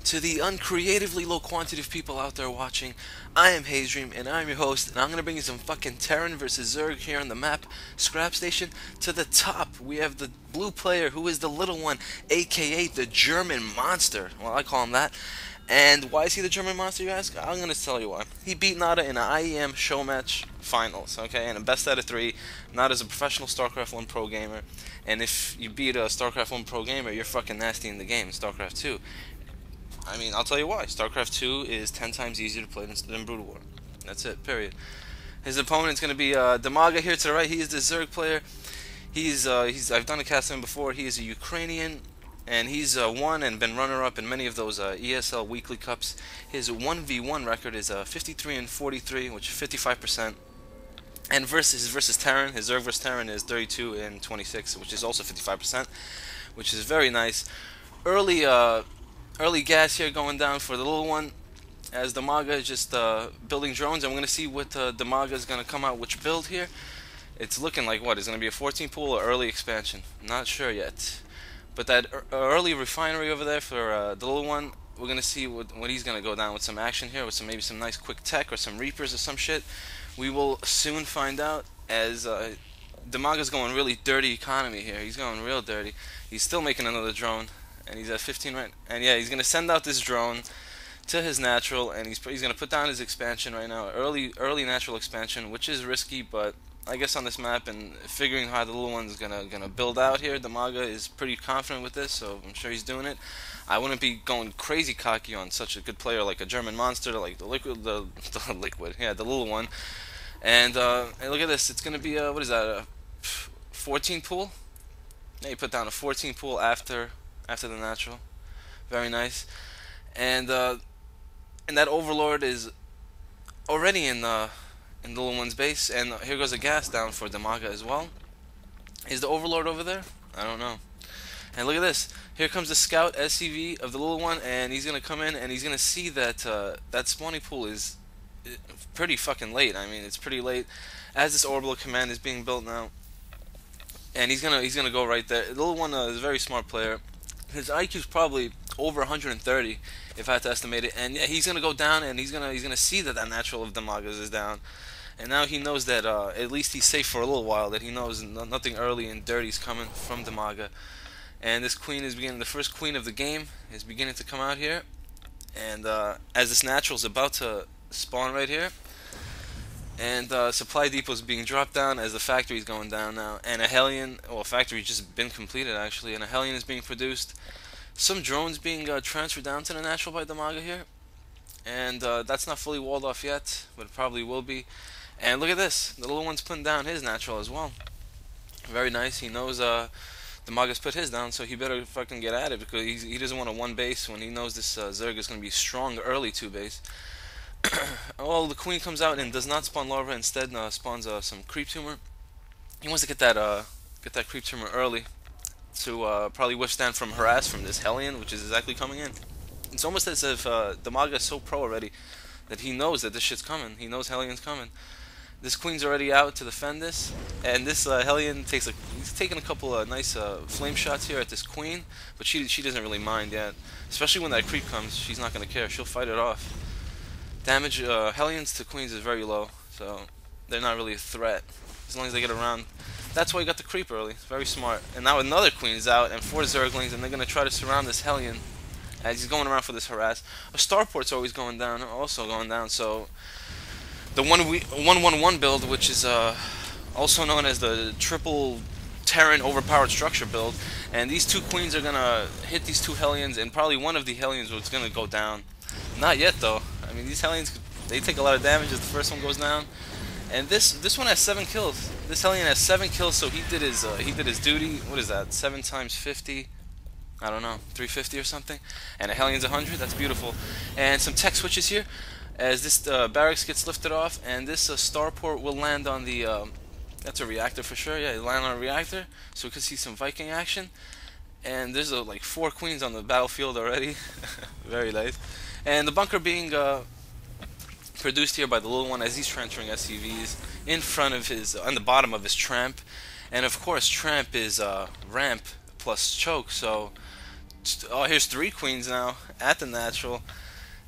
To the uncreatively low quantity of people out there watching, I am Hazdream, and I'm your host, and I'm gonna bring you some fucking Terran versus Zerg here on the map, Scrap Station. To the top, we have the blue player, who is the little one, aka the German Monster. Well, I call him that. And why is he the German Monster, you ask? I'm gonna tell you why. He beat Nada in an IEM show match finals, okay, and a best out of three. Nada's a professional Starcraft 1 Pro gamer, and if you beat a Starcraft 1 Pro gamer, you're fucking nasty in the game, Starcraft 2. I mean, I'll tell you why. StarCraft 2 is 10 times easier to play than Brood War. That's it, period. His opponent's going to be Dimaga here to the right. He is the Zerg player. I've done a cast of him before. He is a Ukrainian, and he's won and been runner-up in many of those ESL weekly cups. His 1v1 record is 53 and 43, which is 55%. And versus Terran, his Zerg versus Terran is 32 and 26, which is also 55%, which is very nice. Early early gas here going down for the little one, as Dimaga is just building drones. And we're going to see what Dimaga is going to come out, which build here. It's looking like what is going to be a 14 pool or early expansion. Not sure yet. But that early refinery over there for the little one, we're going to see what he's going to go down with some action here, with maybe some nice quick tech or some Reapers or some shit. We will soon find out, as Dimaga's going really dirty economy here. He's going real dirty. He's still making another drone, and he's at 15 right. And yeah, he's gonna send out this drone to his natural, and he's gonna put down his expansion right now, early natural expansion, which is risky, but I guess on this map and figuring how the little one's gonna build out here, Dimaga is pretty confident with this, so I'm sure he's doing it. I wouldn't be going crazy cocky on such a good player like a German Monster, like the liquid, the liquid, yeah, the little one. And look at this, it's gonna be what is that, a 14 pool? Yeah, you put down a 14 pool after the natural. Very nice. And that Overlord is already in the little one's base. And here goes a gas down for Dimaga as well. Is the Overlord over there? I don't know. And look at this. Here comes the Scout SCV of the little one, and he's gonna come in and he's gonna see that that spawning pool is pretty fucking late. I mean, it's pretty late. As this orbital command is being built now, and he's gonna go right there. The little one is a very smart player. His IQ is probably over 130, if I had to estimate it. And yeah, he's gonna go down, and he's gonna see that natural of Dimaga's is down, and now he knows that at least he's safe for a little while. That he knows nothing early and dirty is coming from Dimaga. And this queen is beginning. The first queen of the game is beginning to come out here, and as this natural is about to spawn right here. And supply depot is being dropped down as the factory is going down now, and a Hellion, well, factory just been completed actually, and a Hellion is being produced. Some drones being transferred down to the natural by Dimaga here, and that's not fully walled off yet, but it probably will be. And look at this, the little one's putting down his natural as well. Very nice. He knows Dimaga's put his down, so he better fucking get at it, because he doesn't want a one base when he knows this Zerg is going to be strong early two base. Well, the queen comes out and does not spawn larva. Instead, spawns some creep tumor. He wants to get that creep tumor early to probably withstand from harass from this Hellion, which is exactly coming in. It's almost as if Dimaga is so pro already that he knows that this shit's coming. He knows Hellion's coming. This queen's already out to defend this, and this Hellion he's taking a couple of nice flame shots here at this queen, but she doesn't really mind yet. Especially when that creep comes, she's not gonna care. She'll fight it off. Damage Hellions to queens is very low, so they're not really a threat as long as they get around. That's why you got the creep early. It's very smart. And now another queen is out and 4 Zerglings, and they're gonna try to surround this Hellion as he's going around for this harass. A starport's always going down, also going down. So the 1-1-1 build, which is also known as the triple Terran overpowered structure build, and these two queens are gonna hit these two Hellions, and probably one of the Hellions is gonna go down. Not yet though. I mean, these Hellions, they take a lot of damage as the first one goes down. And this one has 7 kills. This Hellion has 7 kills, so he did his duty. What is that? 7 times 50? I don't know, 350 or something. And a Hellion's 100. That's beautiful. And some tech switches here as this barracks gets lifted off, and this starport will land on the. That's a reactor for sure. Yeah, it'll land on a reactor, so we can see some Viking action. And there's like 4 queens on the battlefield already. Very nice. And the bunker being produced here by the little one as he's transferring SCVs in front of his, on the bottom of his tramp. And of course, tramp is ramp plus choke, so Oh, here's 3 queens now at the natural.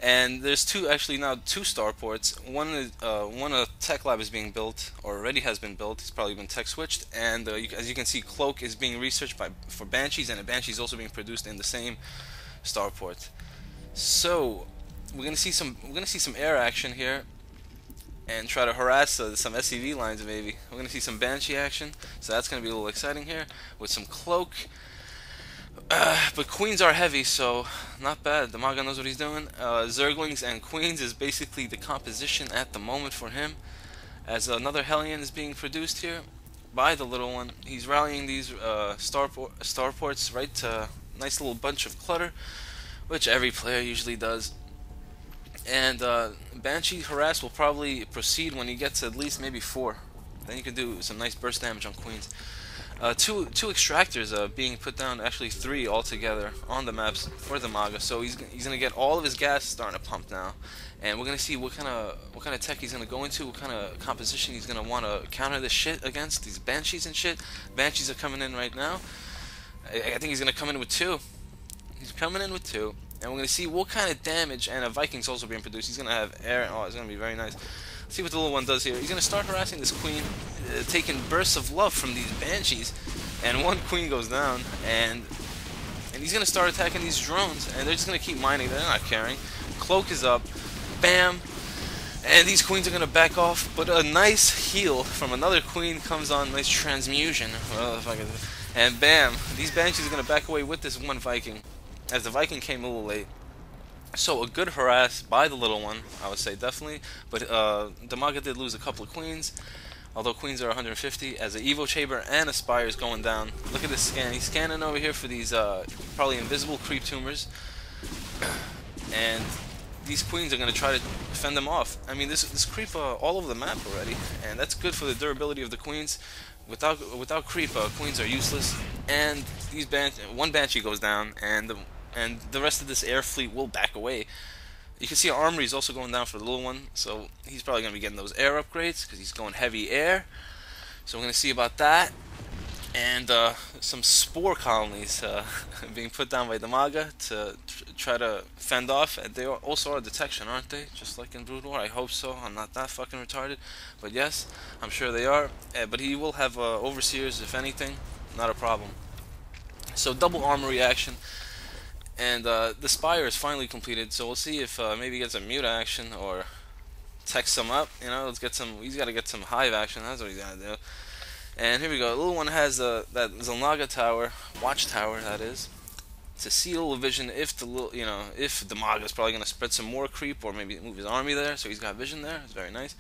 And there's actually now two starports. One a tech lab is being built, or already has been built. It's probably been tech switched, and as you can see, Cloak is being researched for Banshees, and a Banshee is also being produced in the same starport. So we're gonna see some air action here, and try to harass some SCV lines maybe. We're gonna see some Banshee action, so that's gonna be a little exciting here with some Cloak. But queens are heavy, so not bad. Dimaga knows what he's doing. Zerglings and queens is basically the composition at the moment for him. As another Hellion is being produced here by the little one. He's rallying these starports right to nice little bunch of clutter, which every player usually does. And Banshee harass will probably proceed when he gets at least maybe 4. Then you can do some nice burst damage on queens. Two extractors being put down, actually 3 altogether on the maps for the Dimaga. So he's gonna get all of his gas starting to pump now, and we're gonna see what kind of tech he's gonna go into, what kind of composition he's gonna want to counter this shit against these Banshees and shit. Banshees are coming in right now. I think he's gonna come in with 2. He's coming in with 2. And we're going to see what kind of damage, and a Viking's also being produced. He's going to have air. Oh, it's going to be very nice. Let's see what the little one does here. He's going to start harassing this queen, taking bursts of love from these Banshees. And one queen goes down, and he's going to start attacking these drones, and they're just going to keep mining. They're not caring. Cloak is up. Bam. And these queens are going to back off, but a nice heal from another queen comes on. Nice transmusion. And bam. These Banshees are going to back away with this one Viking, as the Viking came a little late. So a good harass by the little one, I would say, definitely. But Dimaga did lose a couple of queens, although queens are 150, as an Evo Chamber and a Spire is going down. Look at this scan. He's scanning over here for these probably invisible creep tumors. And these queens are going to try to fend them off. I mean, this creep all over the map already, and that's good for the durability of the queens. Without creep, queens are useless. And these one Banshee goes down, and the rest of this air fleet will back away. You can see our armory is also going down for the little one, so he's probably going to be getting those air upgrades because he's going heavy air. So we're going to see about that. And some spore colonies being put down by Dimaga to try to fend off. And they also are detection, aren't they? Just like in Brood War. I hope so. I'm not that fucking retarded. But yes, I'm sure they are. But he will have overseers, if anything. Not a problem. So double armory action. And the Spire is finally completed. So we'll see if maybe he gets a mute action or text some up. You know, let's get some. He's got to get some hive action. That's what he's got to do. And here we go. The little one has that Dimaga tower, watchtower that is, to seal a vision if if Dimaga is probably gonna spread some more creep or maybe move his army there. So he's got vision there. It's very nice.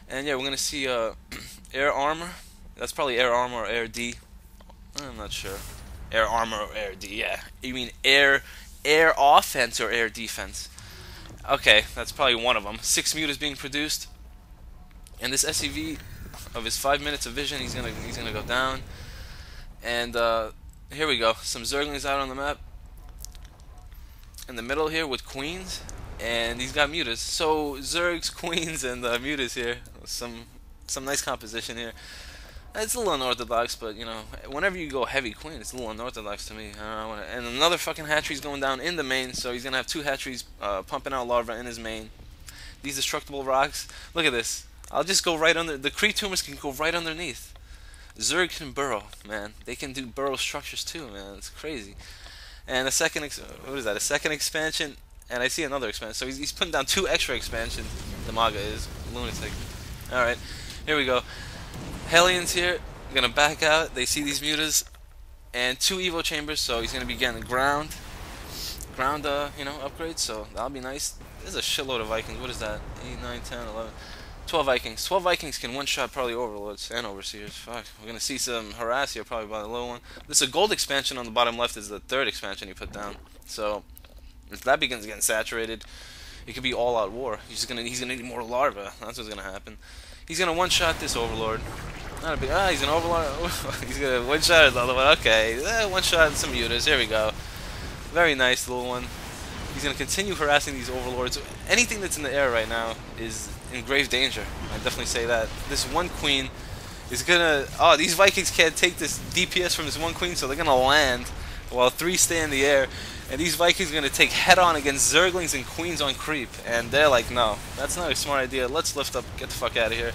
And yeah, we're gonna see air armor. That's probably air armor or air D. I'm not sure. Air armor or air D. Yeah. You mean air offense or air defense? Okay, that's probably one of them. 6 mute is being produced, and this SCV. Of his 5 minutes of vision, he's gonna go down. And here we go. Some Zerglings out on the map in the middle here with queens, and he's got mutas. So Zergs, queens, and mutas here. Some nice composition here. It's a little unorthodox, but you know, whenever you go heavy queen, it's a little unorthodox to me. And another fucking hatchery's going down in the main, so he's gonna have 2 hatcheries pumping out larvae in his main. These destructible rocks. Look at this. I'll just go right under. The Kree tumors can go right underneath. Zerg can burrow, man. They can do burrow structures too, man. It's crazy. And a second, what is that? A second expansion, and I see another expansion. So he's putting down 2 extra expansions. Dimaga is lunatic. All right, here we go. Hellions here, gonna back out. They see these mutas, and 2 Evo chambers. So he's gonna be getting ground, upgrades. So that'll be nice. There's a shitload of Vikings. What is that? 8, 9, 10, 11. 12 Vikings. 12 Vikings can one-shot probably Overlords and Overseers. Fuck. We're going to see some harass here probably by the low one. This is a gold expansion on the bottom left is the 3rd expansion he put down. So, if that begins getting saturated, it could be all-out war. He's gonna need more larvae. That's what's going to happen. He's going to one-shot this Overlord. Not a big... he's an Overlord. He's going to one-shot the other one. Okay. One-shot some mutas. Here we go. Very nice little one. He's going to continue harassing these Overlords. Anything that's in the air right now is in grave danger. I definitely say that. This one queen is gonna... Oh, these Vikings can't take this DPS from this one queen, so they're gonna land while 3 stay in the air. And these Vikings are going to take head-on against Zerglings and Queens on creep. And they're like, no, that's not a smart idea. Let's lift up, get the fuck out of here.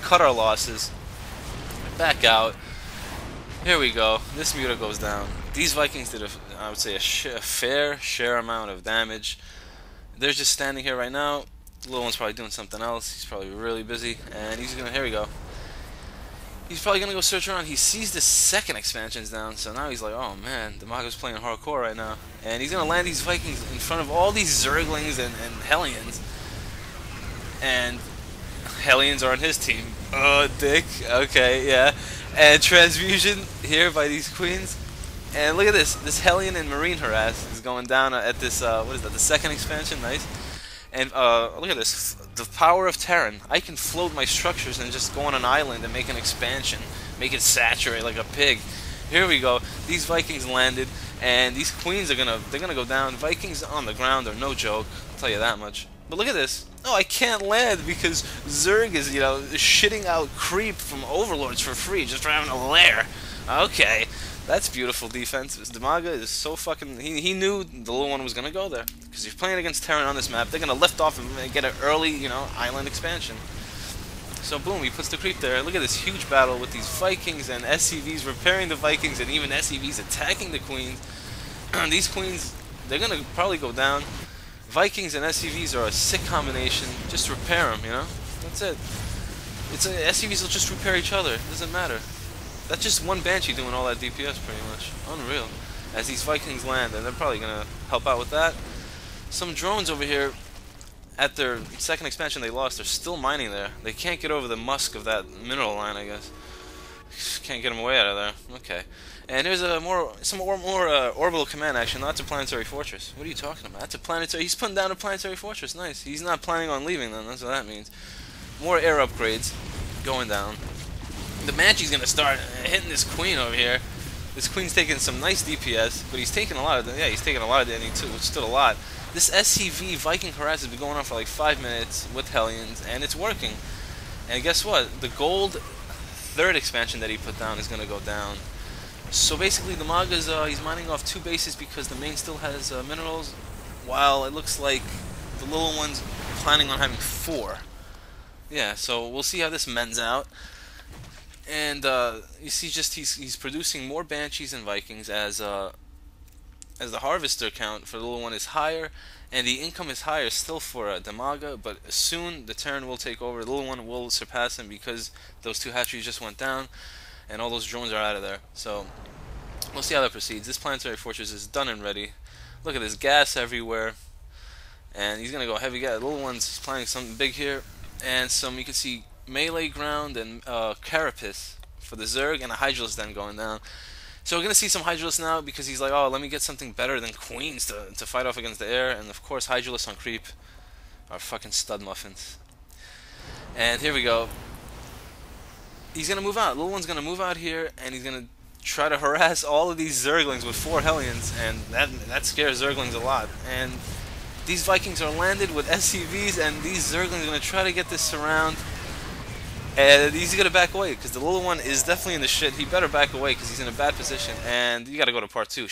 Cut our losses. Back out. Here we go. This Muta goes down. These Vikings did, I would say, a fair share amount of damage. They're just standing here right now. The little one's probably doing something else. He's probably really busy. And he's going to, here we go. He's probably going to go search around. He sees the second expansion's down. So now he's like, oh man, Dimaga's playing hardcore right now. And he's going to land these Vikings in front of all these Zerglings and Hellions. And Hellions are on his team. Oh, dick. Okay, yeah. And transfusion here by these Queens. And look at this. This Hellion and Marine harass is going down at this, what is that, the second expansion? Nice. And look at this. The power of Terran. I can float my structures and just go on an island and make an expansion. Make it saturate like a pig. Here we go. These Vikings landed. And these Queens are they're gonna go down. Vikings on the ground are no joke. I'll tell you that much. But look at this. Oh, I can't land because Zerg is, shitting out creep from Overlords for free just for having a lair. Okay, that's beautiful defense. Dimaga is so fucking... He knew the little one was going to go there. Because if you're playing against Terran on this map, they're going to lift off and get an early, island expansion. So boom, he puts the creep there. Look at this huge battle with these Vikings and SCVs repairing the Vikings and even SCVs attacking the Queens. These Queens, they're going to probably go down. Vikings and SCVs are a sick combination. Just repair them, That's it. SCVs will just repair each other. It doesn't matter. That's just one Banshee doing all that DPS pretty much. Unreal. As these Vikings land, and they're probably going to help out with that. Some drones over here, at their second expansion they lost, they're still mining there. They can't get over the musk of that mineral line, I guess. Can't get them away out of there. Okay. And here's some more orbital command action. No, that's a planetary fortress. What are you talking about? That's a planetary... He's putting down a planetary fortress. Nice. He's not planning on leaving then. That's what that means. More air upgrades going down. The Banshee's going to start hitting this Queen over here. This Queen's taking some nice DPS, but he's taking a lot of... he's taking a lot of damage too, which is still a lot. This SCV Viking harass has been going on for like 5 minutes with Hellions, and it's working. And guess what? The gold third expansion that he put down is going to go down. So basically, the Dimaga's he's mining off 2 bases because the main still has minerals, while it looks like the little one's planning on having 4. Yeah, so we'll see how this mends out. And you see, just he's producing more Banshees and Vikings as the harvester count for the little one is higher, and the income is higher still for Dimaga. But soon the Terran will take over. The little one will surpass him because those 2 hatcheries just went down. And all those drones are out of there. So, we'll see how that proceeds. This planetary fortress is done and ready. Look at this gas everywhere. And he's going to go heavy gas. The little one's planning something big here. And you can see melee ground and carapace for the Zerg and a Hydralisk then going down. So we're going to see some Hydralisk now because he's like, oh, let me get something better than Queens to fight off against the air. And of course, Hydralisk on creep are fucking stud muffins. And here we go. He's going to move out. Little one's going to move out here, and he's going to try to harass all of these Zerglings with 4 Hellions, and that scares Zerglings a lot. And these Vikings are landed with SCVs, and these Zerglings are going to try to get this surround. And he's going to back away, because the little one is definitely in the shit. He better back away, because he's in a bad position, and you got to go to part 2.